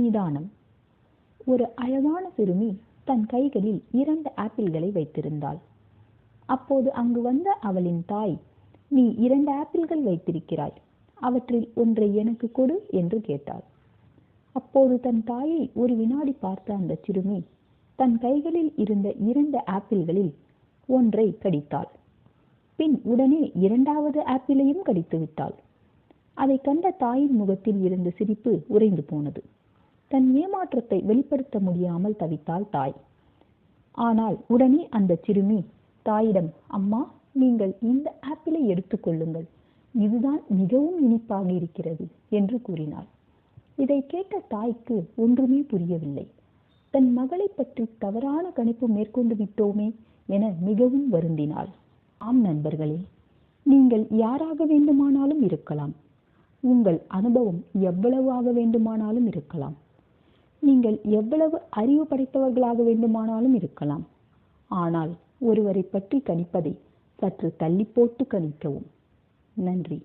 நிதானம். ஒரு அழகான சிறுமி தன் கைகளில் 2 ஆப்பிள்களை வைத்திருந்தாள். அப்போது அங்கு வந்த அவளின் தாய், நீ 2 ஆப்பிள்கள் வைத்திருக்கிறாய், அவற்றில் ஒன்றை எனக்கு கொடு என்று கேட்டாள். அப்போது தன் தாயை ஒரு வினாடி பார்த்த அந்த சிறுமி தன் கைகளில் இருந்த 2 ஆப்பிள்களில் ஒன்றை கடித்தாள். பின் உடனே 2வது ஆப்பிளையும் கடித்து விட்டாள். அதை கண்ட தாயின் முகத்தில் இருந்த சிரிப்பு உறைந்து போனது. தன் ஏமாற்றத்தை வெளிப்படுத்த முடியாமல் தவித்தாள் தாய். ஆனால் உடனே அந்த சிறுமி தாயிடம், அம்மா, நீங்கள் இந்த ஆப்பிளை எடுத்துக்கொள்ளுங்கள், இதுதான் மிகவும் இனிப்பாக இருக்கிறது என்று கூறினாள். இதை கேட்ட தாய்க்கு ஒன்றுமே புரியவில்லை. தன் மகளை பற்றி தவறான கணிப்பு மேற்கொண்டு விட்டோமே என மிகவும் வருந்தினாள். ஆம் நண்பர்களே, நீங்கள் யாராக வேண்டுமானாலும் இருக்கலாம். உங்கள் அனுபவம் எவ்வளவாக வேண்டுமானாலும் இருக்கலாம். நீங்கள் எவ்வளவு அறிவு படைத்தவர்களாக வேண்டுமானாலும் இருக்கலாம். ஆனால் ஒருவரை பற்றி கணிப்பதை சற்று தள்ளி போட்டு கணிக்கவும். நன்றி.